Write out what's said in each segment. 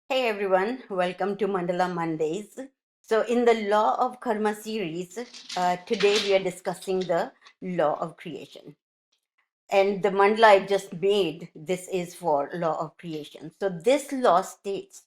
Hey everyone, welcome to Mandala Mondays. So, in the Law of Karma series, today we are discussing the law of creation. And the mandala I just made, this is for law of creation. So, this law states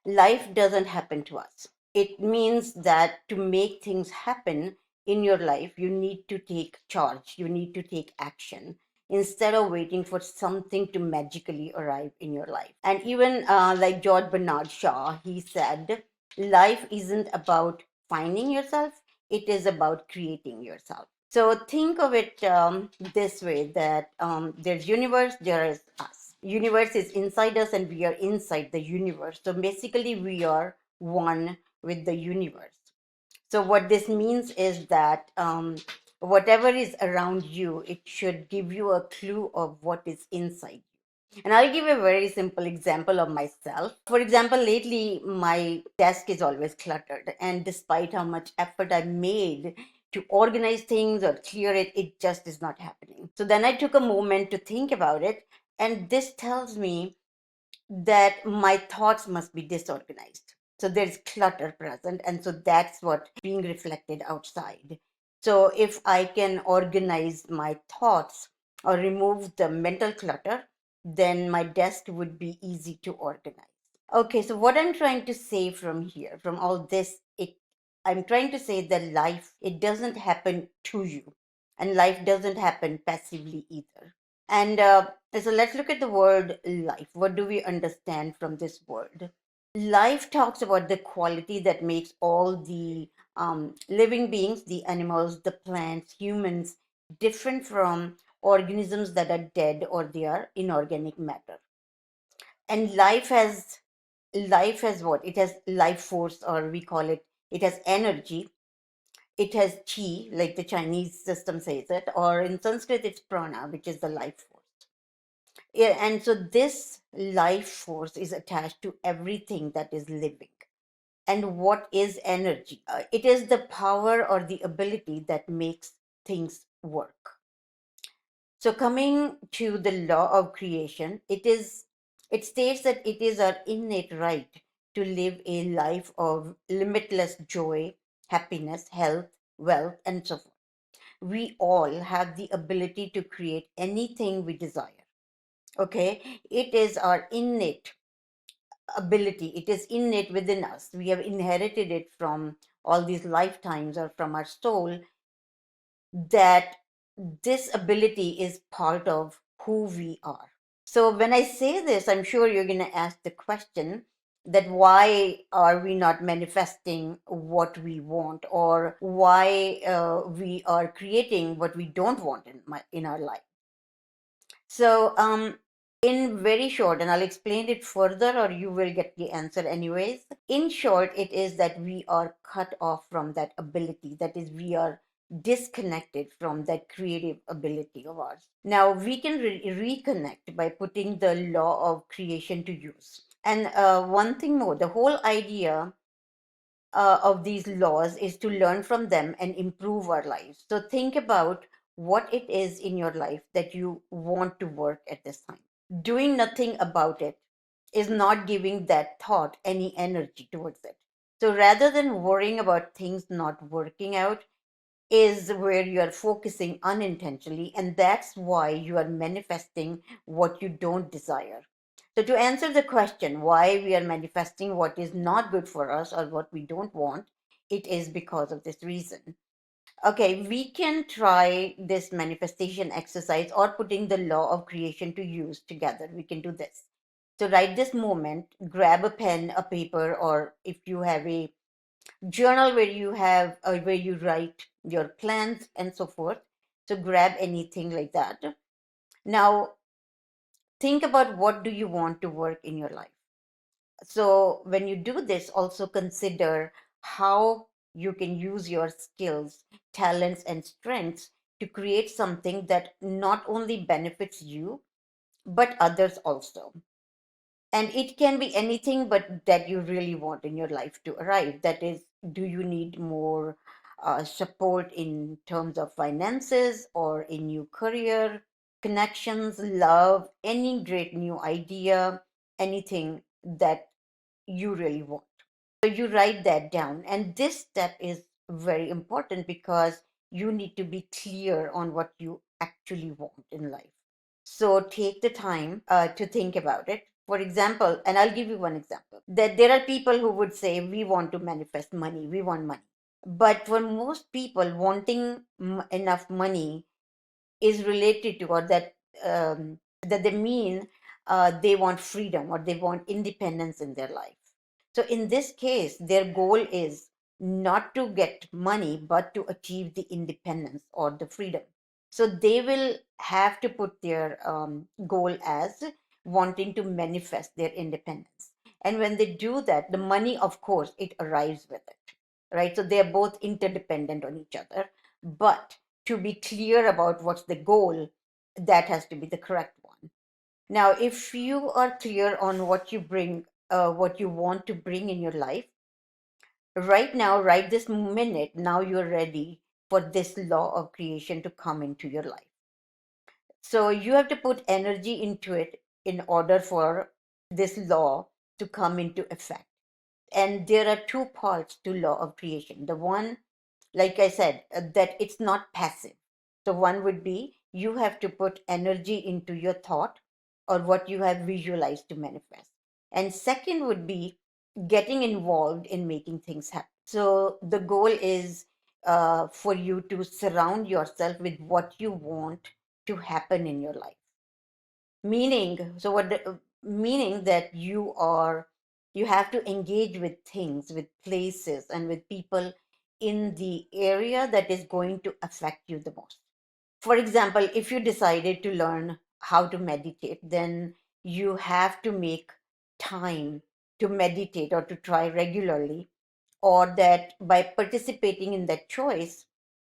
life doesn't happen to us. It means that to make things happen in your life, you need to take charge, you need to take action instead of waiting for something to magically arrive in your life. And even like George Bernard Shaw, he said, life isn't about finding yourself, it is about creating yourself. So think of it this way, that there's universe, there is us. Universe is inside us and we are inside the universe. So basically we are one with the universe. So what this means is that whatever is around you, it should give you a clue of what is inside. And I'll give a very simple example of myself. For example, lately my desk is always cluttered, and despite how much effort I made to organize things or clear it, it just is not happening. So then I took a moment to think about it, and this tells me that my thoughts must be disorganized. So there's clutter present, and so that's what being reflected outside. So if I can organize my thoughts or remove the mental clutter, then my desk would be easy to organize. Okay, so what I'm trying to say from here, from all this, I'm trying to say that life, it doesn't happen to you, and life doesn't happen passively either. And so let's look at the word life. What do we understand from this word? Life talks about the quality that makes all the living beings, the animals, the plants, humans, different from organisms that are dead or they are inorganic matter. And life has what? It has life force, or we call it, it has energy. It has chi, like the Chinese system says it, or in Sanskrit it's prana, which is the life force. Yeah, and so this life force is attached to everything that is living. And what is energy? It is the power or the ability that makes things work. So coming to the law of creation, it states that it is our innate right to live a life of limitless joy, happiness, health, wealth, and so forth. We all have the ability to create anything we desire. Okay, it is our innate ability, it is innate within us. We have inherited it from all these lifetimes or from our soul, that this ability is part of who we are. So when I say this, I'm sure you're going to ask the question that why are we not manifesting what we want, or why we are creating what we don't want in our life. So, in very short, and I'll explain it further, or you will get the answer anyways. In short, it is that we are cut off from that ability. That is, we are disconnected from that creative ability of ours. Now, we can reconnect by putting the law of creation to use. And one thing more, the whole idea of these laws is to learn from them and improve our lives. So think about what it is in your life that you want to work at this time. Doing nothing about it is not giving that thought any energy towards it. So rather than worrying about things not working out, is where you are focusing unintentionally, and that's why you are manifesting what you don't desire. So, to answer the question why we are manifesting what is not good for us or what we don't want, it is because of this reason. Okay, we can try this manifestation exercise or putting the law of creation to use together. We can do this. So, right this moment, grab a pen, a paper, or if you have a journal where you write your plans and so forth. So grab anything like that. Now think about what do you want to work in your life. So when you do this, also consider how you can use your skills, talents, and strengths to create something that not only benefits you but others also. And it can be anything but that you really want in your life to arrive. That is, do you need more support in terms of finances or a new career, connections, love, any great new idea, anything that you really want. So you write that down. And this step is very important because you need to be clear on what you actually want in life. So take the time to think about it. For example, and I'll give you one example, that there are people who would say, we want to manifest money, we want money. But for most people, wanting enough money is related to, or that they mean they want freedom or they want independence in their life. So in this case, their goal is not to get money, but to achieve the independence or the freedom. So they will have to put their goal as wanting to manifest their independence. And when they do that, the money, of course, it arrives with it, right? So they're both interdependent on each other. But to be clear about what's the goal, that has to be the correct one. Now, if you are clear on what you bring, what you want to bring in your life, right now, right this minute, now you're ready for this law of creation to come into your life. So you have to put energy into it in order for this law to come into effect. And there are two parts to law of creation. The one, like I said, that it's not passive. So one would be you have to put energy into your thought or what you have visualized to manifest. And second would be getting involved in making things happen. So the goal is for you to surround yourself with what you want to happen in your life. Meaning, so what the, meaning that you have to engage with things, with places, and with people in the area that is going to affect you the most. For example, if you decided to learn how to meditate, then you have to make time to meditate or to try regularly, or that by participating in that choice,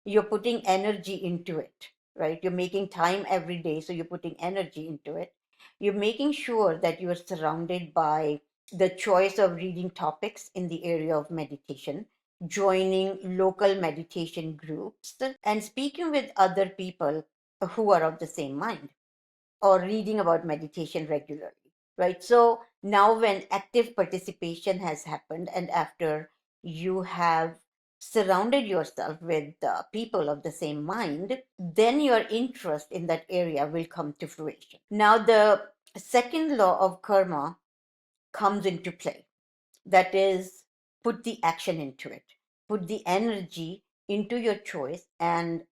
you're putting energy into it, right? You're making time every day, so you're putting energy into it. You're making sure that you are surrounded by the choice of reading topics in the area of meditation, joining local meditation groups, and speaking with other people who are of the same mind, or reading about meditation regularly, right? So now, when active participation has happened, and after you have surrounded yourself with people of the same mind, then your interest in that area will come to fruition. Now, the second law of karma comes into play. That is, put the action into it, put the energy into your choice, and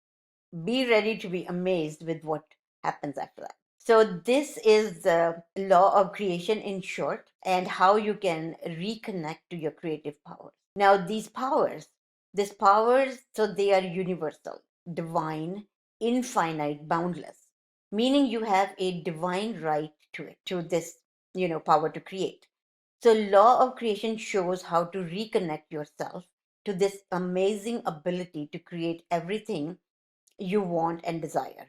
be ready to be amazed with what happens after that. So, this is the law of creation in short, and how you can reconnect to your creative powers. Now, these powers, so they are universal, divine, infinite, boundless, meaning you have a divine right to it, to this, power to create. So, law of creation shows how to reconnect yourself to this amazing ability to create everything you want and desire.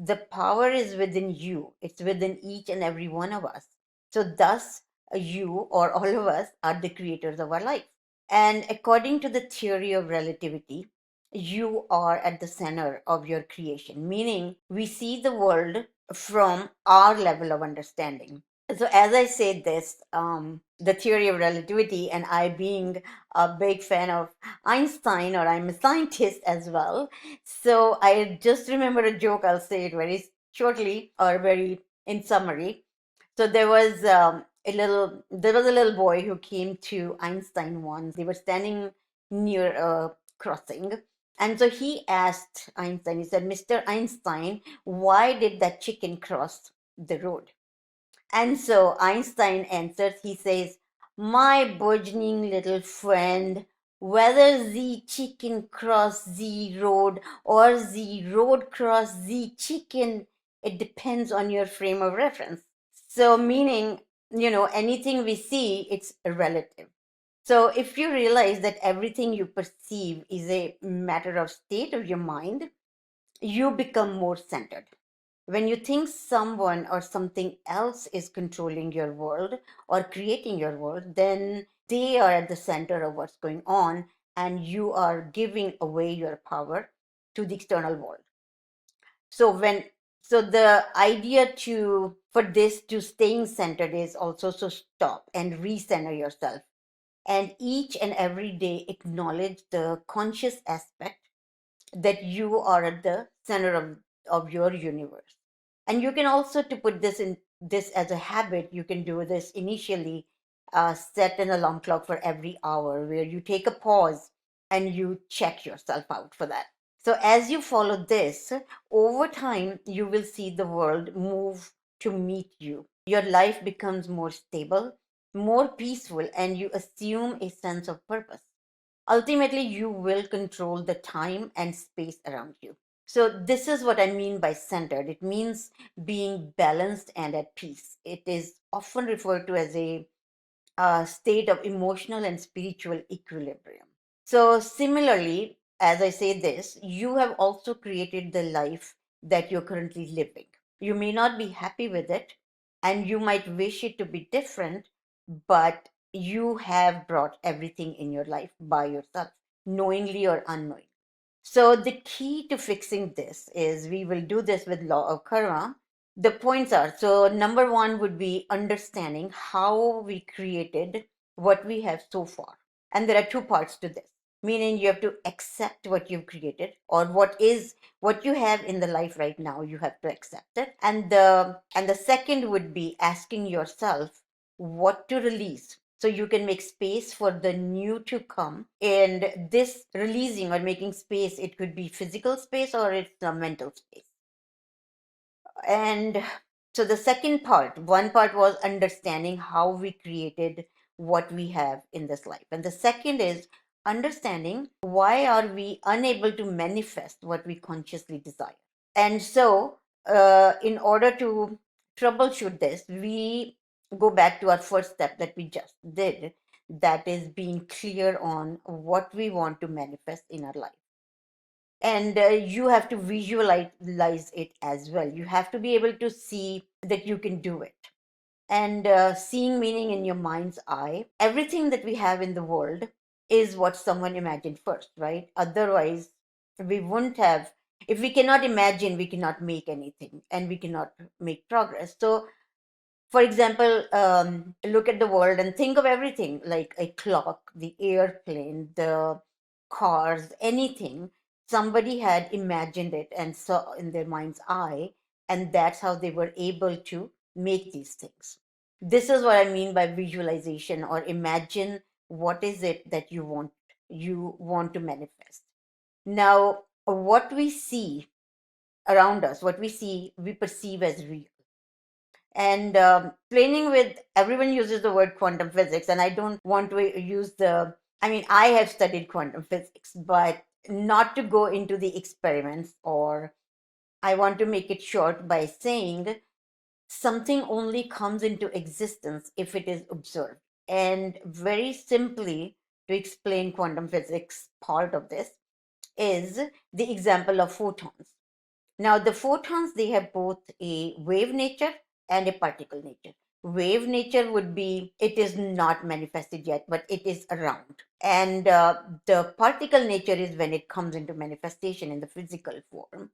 The power is within you, it's within each and every one of us. So, thus, you or all of us are the creators of our life. And according to the theory of relativity, you are at the center of your creation, meaning we see the world from our level of understanding. So, as I said this, the theory of relativity, and I being a big fan of Einstein, or I'm a scientist as well. So, I just remember a joke, I'll say it very shortly or very in summary. So there was a little boy who came to Einstein once. They were standing near a crossing. And so he asked Einstein, he said, Mr. Einstein, why did that chicken cross the road? And so Einstein answers, he says, my burgeoning little friend, whether the chicken cross the road or the road cross the chicken, it depends on your frame of reference. So, meaning, anything we see, it's relative. So, if you realize that everything you perceive is a matter of state of your mind, you become more centered. When you think someone or something else is controlling your world or creating your world, then they are at the center of what's going on, and you are giving away your power to the external world. So when So the idea to for this to staying centered is also to stop and recenter yourself, and each and every day acknowledge the conscious aspect that you are at the center of your universe. And you can also, to put this as a habit, you can do this initially. Set an alarm clock for every hour where you take a pause and you check yourself out for that. So as you follow this, over time you will see the world move to meet you. Your life becomes more stable, more peaceful, and you assume a sense of purpose. Ultimately, you will control the time and space around you. So, this is what I mean by centered. It means being balanced and at peace. It is often referred to as a state of emotional and spiritual equilibrium. So, similarly, as I say this, you have also created the life that you're currently living. You may not be happy with it, and you might wish it to be different, but you have brought everything in your life by yourself, knowingly or unknowingly. So the key to fixing this is we will do this with law of karma. The points are, so number one would be understanding how we created what we have so far. And there are two parts to this, meaning you have to accept what you've created, or what you have in the life right now, you have to accept it. And the second would be asking yourself what to release so you can make space for the new to come. And this releasing or making space, it could be physical space or it's a mental space. And so the second part, one part was understanding how we created what we have in this life, and the second is understanding why are we unable to manifest what we consciously desire. And so, in order to troubleshoot this, we go back to our first step that we just did, that is being clear on what we want to manifest in our life. And you have to visualize it as well. You have to be able to see that you can do it. And seeing meaning in your mind's eye, everything that we have in the world is what someone imagined first, right? Otherwise, we wouldn't have. If we cannot imagine, we cannot make anything and we cannot make progress. So for example, look at the world and think of everything like a clock, the airplane, the cars, anything. Somebody had imagined it and saw in their mind's eye, and that's how they were able to make these things. This is what I mean by visualization, or imagine what is it that you want to manifest. Now, what we see around us, what we see, we perceive as real. And explaining with everyone uses the word quantum physics, and I don't want to use I mean, I have studied quantum physics, but not to go into the experiments, or I want to make it short by saying something only comes into existence if it is observed. And very simply, to explain quantum physics part of this is the example of photons. Now, the photons, they have both a wave nature and a particle nature. Wave nature would be, it is not manifested yet, but it is around. And the particle nature is when it comes into manifestation in the physical form.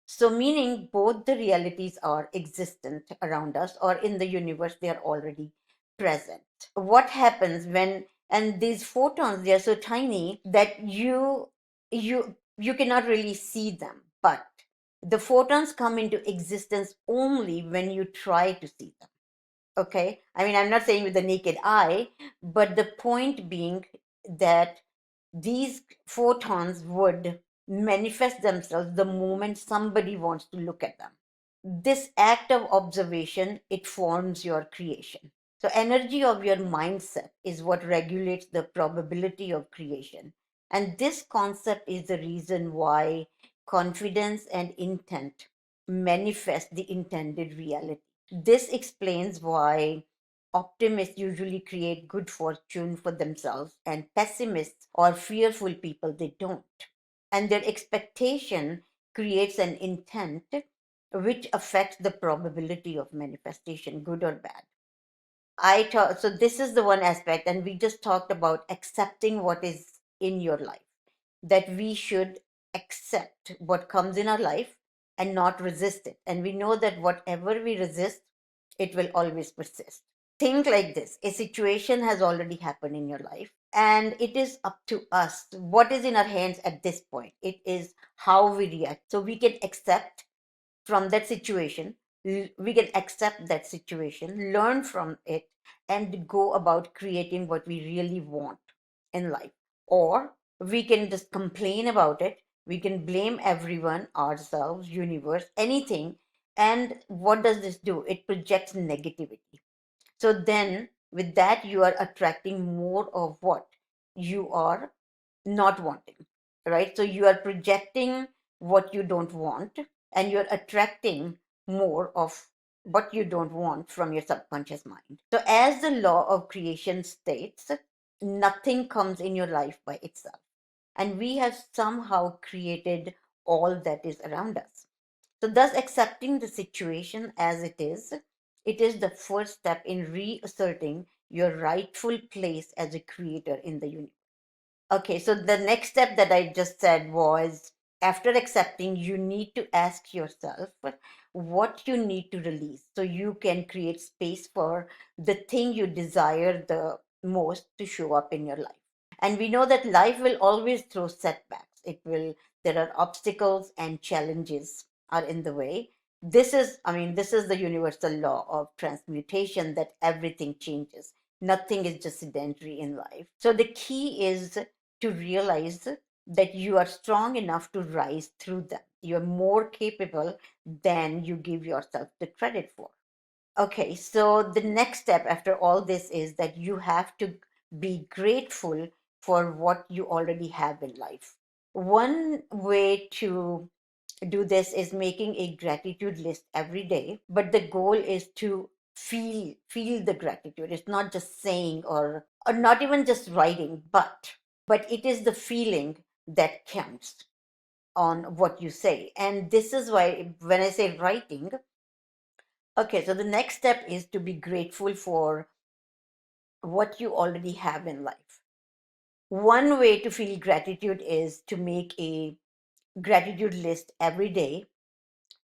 So, meaning both the realities are existent around us, or in the universe, they are already present. What happens when, and these photons, they are so tiny that you cannot really see them, but the photons come into existence only when you try to see them. Okay, I mean, I'm not saying with the naked eye, but the point being that these photons would manifest themselves the moment somebody wants to look at them. This act of observation, it forms your creation. So energy of your mindset is what regulates the probability of creation. And this concept is the reason why confidence and intent manifest the intended reality. This explains why optimists usually create good fortune for themselves, and pessimists or fearful people, they don't. And their expectation creates an intent which affects the probability of manifestation, good or bad. So this is the one aspect, and we just talked about accepting what is in your life, that we should accept what comes in our life, and not resist it. And we know that whatever we resist, it will always persist. Think like this: a situation has already happened in your life, and it is up to us. What is in our hands at this point? It is how we react. So we can accept from that situation, we can accept that situation, learn from it, and go about creating what we really want in life. Or we can just complain about it, we can blame everyone, ourselves, universe, anything. And what does this do? It projects negativity. So then, with that, you are attracting more of what you are not wanting, right? So you are projecting what you don't want, and you're attracting more of what you don't want from your subconscious mind. So, as the law of creation states, nothing comes in your life by itself. And we have somehow created all that is around us. So, thus, accepting the situation as it is the first step in reasserting your rightful place as a creator in the universe. Okay, so the next step that I just said was, after accepting, you need to ask yourself what you need to release so you can create space for the thing you desire the most to show up in your life. And we know that life will always throw setbacks. There are obstacles and challenges are in the way. This is the universal law of transmutation, that everything changes. Nothing is just sedentary in life. So the key is to realize that you are strong enough to rise through them. You're more capable than you give yourself the credit for. Okay, so the next step after all this is that you have to be grateful for what you already have in life. One way to do this is making a gratitude list every day, but the goal is to feel the gratitude. It's not just saying, or not even just writing, but it is the feeling that counts on what you say. And this is why when I say writing, okay, so the next step is to be grateful for what you already have in life. One way to feel gratitude is to make a gratitude list every day,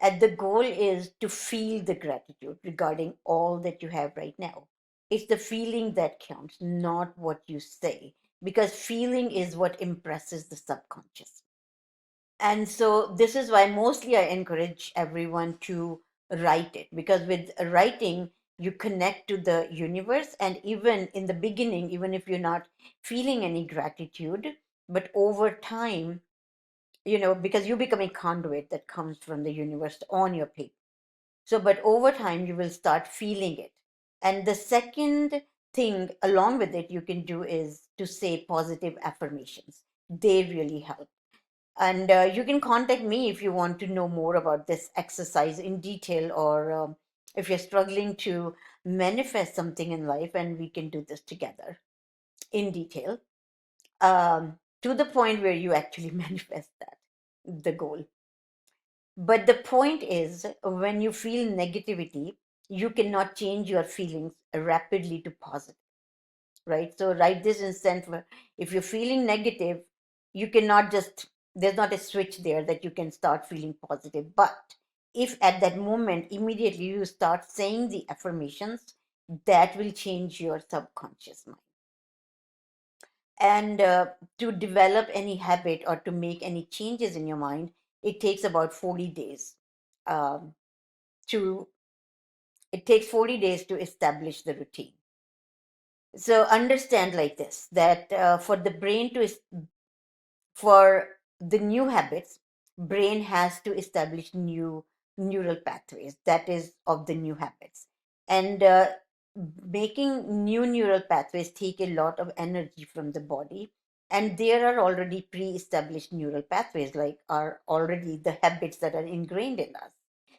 and the goal is to feel the gratitude regarding all that you have right now. It's the feeling that counts, not what you say, because feeling is what impresses the subconscious. And so this is why mostly I encourage everyone to write it, because with writing, you connect to the universe. And even in the beginning, even if you're not feeling any gratitude, but over time, because you become a conduit that comes from the universe on your paper. So, but over time, you will start feeling it. And the second thing along with it you can do is to say positive affirmations. They really help. And you can contact me if you want to know more about this exercise in detail, or if you're struggling to manifest something in life, and we can do this together in detail, to the point where you actually manifest that, the goal. But the point is, when you feel negativity, you cannot change your feelings rapidly to positive, right? So, right this instant, if you're feeling negative, you cannot just, there's not a switch there that you can start feeling positive. But if at that moment, immediately you start saying the affirmations, that will change your subconscious mind. And to develop any habit or to make any changes in your mind, it takes about 40 days. Um, to It takes 40 days to establish the routine. So understand like this, that for the brain to for the new habits, brain has to establish new neural pathways, that is of the new habits. And making new neural pathways take a lot of energy from the body, and there are already pre-established neural pathways, like are already the habits that are ingrained in us.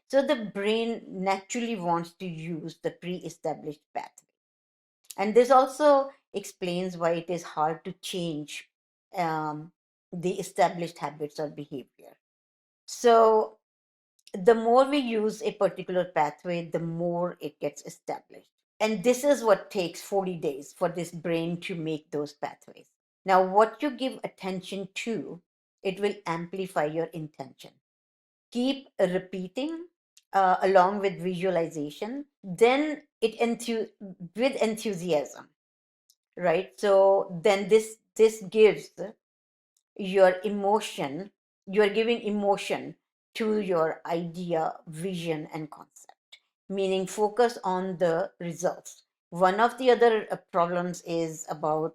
So the brain naturally wants to use the pre-established pathway. And this also explains why it is hard to change um, the established habits or behavior. So, the more we use a particular pathway, the more it gets established. And this is what takes 40 days for this brain to make those pathways. Now, what you give attention to, it will amplify your intention. keep repeating along with visualization, then with enthusiasm, right? So then this gives your emotion, you're giving emotion to your idea, vision, and concept, meaning focus on the results. One of the other problems is about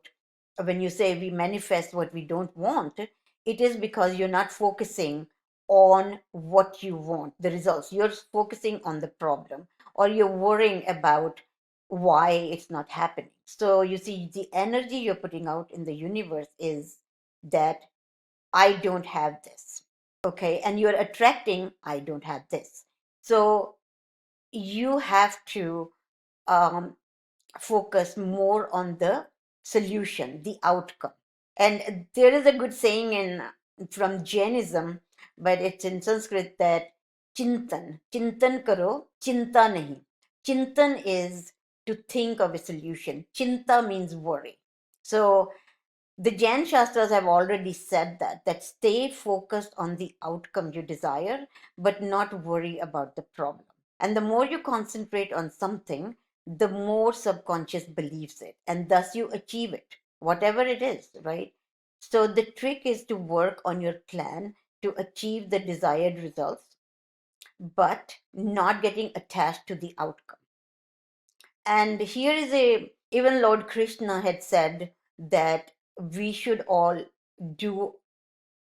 when you say we manifest what we don't want, it is because you're not focusing on what you want, the results. You're focusing on the problem, or you're worrying about why it's not happening. So you see, the energy you're putting out in the universe is that I don't have this. Okay. And you're attracting, I don't have this. So you have to um, focus more on the solution, the outcome. And there is a good saying in from Jainism, but it's in Sanskrit that chintan karo, chinta nahi. Chintan is to think of a solution. Chinta means worry. So the Jain Shastras have already said that stay focused on the outcome you desire, but not worry about the problem. And the more you concentrate on something, the more subconscious believes it, and thus you achieve it, whatever it is, right? So the trick is to work on your plan to achieve the desired results, but not getting attached to the outcome. And here is a, even Lord Krishna had said that we should all do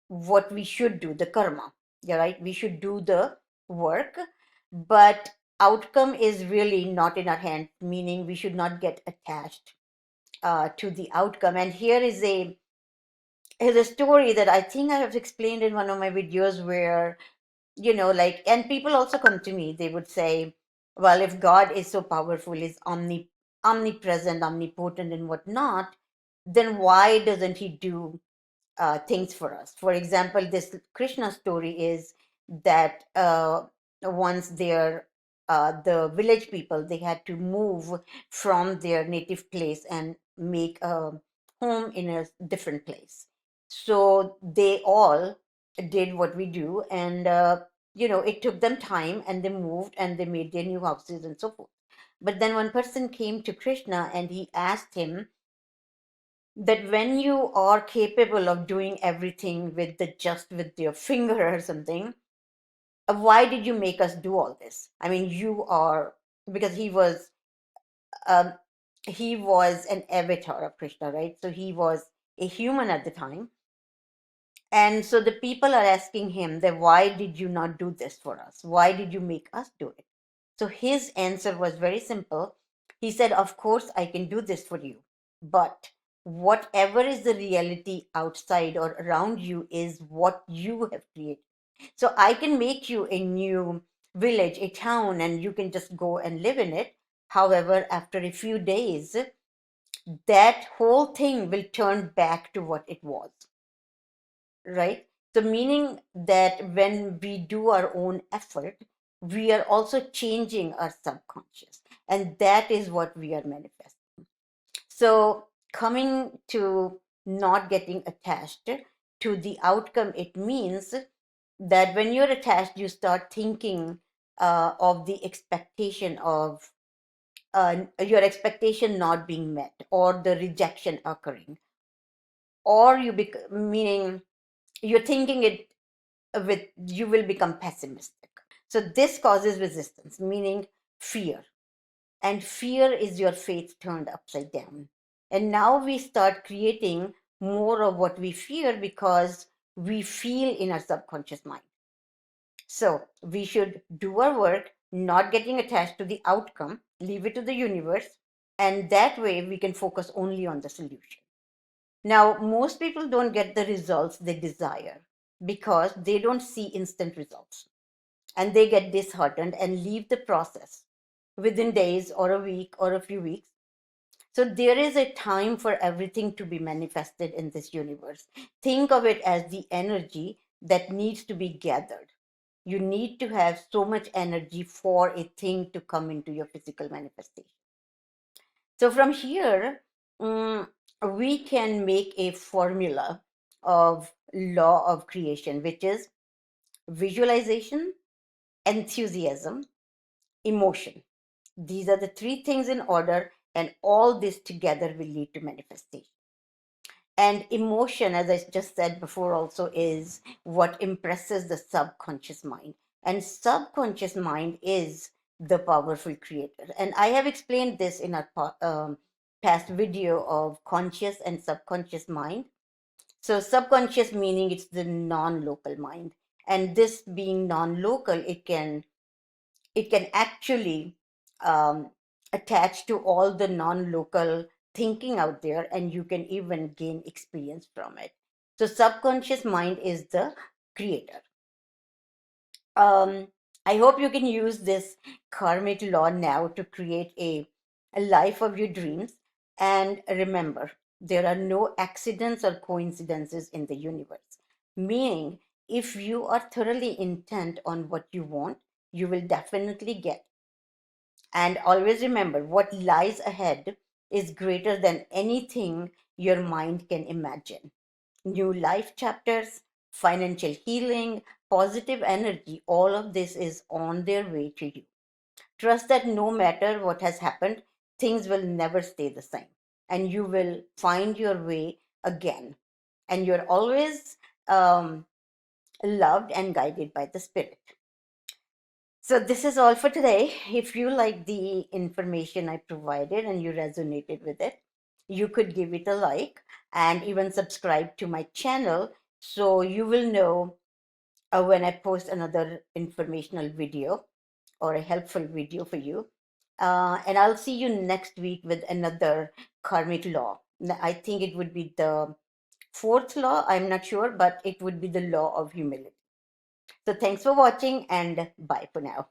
what we should do, the karma. Yeah, right? We should do the work, but outcome is really not in our hands, meaning we should not get attached to the outcome. And here's a story that I think I have explained in one of my videos where, like, and people also come to me, they would say, well, if God is so powerful, is omnipresent, omnipotent, and whatnot, then why doesn't he do things for us? For example, this Krishna story is that once the village people, they had to move from their native place and make a home in a different place. So they all did what we do, and it took them time, and they moved and they made their new houses and so forth. But then one person came to Krishna and he asked him that when you are capable of doing everything with your finger or something, why did you make us do all this? I mean, you are, because um, he was an avatar of Krishna, right? So he was a human at the time. And so the people are asking him that why did you not do this for us? Why did you make us do it? So his answer was very simple. He said, of course, I can do this for you, but whatever is the reality outside or around you is what you have created. So I can make you a new village, a town, and you can just go and live in it. However, after a few days, that whole thing will turn back to what it was, right? So, meaning that when we do our own effort, we are also changing our subconscious, and that is what we are manifesting. So, coming to not getting attached to the outcome, it means that when you're attached, you start thinking of the expectation of your expectation not being met, or the rejection occurring, or meaning you're thinking it with, you will become pessimistic. So this causes resistance, meaning fear. And fear is your faith turned upside down. And now we start creating more of what we fear because we feel in our subconscious mind. So we should do our work, not getting attached to the outcome, leave it to the universe, and that way we can focus only on the solution. Now, most people don't get the results they desire because they don't see instant results, and they get disheartened and leave the process within days or a week or a few weeks. So, there is a time for everything to be manifested in this universe. Think of it as the energy that needs to be gathered. You need to have so much energy for a thing to come into your physical manifestation. So from here, mm, we can make a formula of law of creation, which is visualization, enthusiasm, emotion. These are the three things in order, and all this together will lead to manifestation. And emotion, as I just said before, also is what impresses the subconscious mind. And subconscious mind is the powerful creator. And I have explained this in our past video of conscious and subconscious mind. So, subconscious meaning it's the non local mind. And this being non local, it can actually um, attach to all the non-local thinking out there, and you can even gain experience from it. So subconscious mind is the creator. I hope you can use this karmic law now to create a life of your dreams. And remember, there are no accidents or coincidences in the universe, meaning if you are thoroughly intent on what you want, you will definitely get. And always remember, what lies ahead is greater than anything your mind can imagine. New life chapters, financial healing, positive energy, all of this is on their way to you. Trust that no matter what has happened, things will never stay the same. And you will find your way again. And you're always loved and guided by the Spirit. So this is all for today. If you like the information I provided and you resonated with it, you could give it a like and even subscribe to my channel so you will know when I post another informational video or a helpful video for you. And I'll see you next week with another karmic law. I think it would be the fourth law. I'm not sure, but it would be the law of humility. So thanks for watching and bye for now.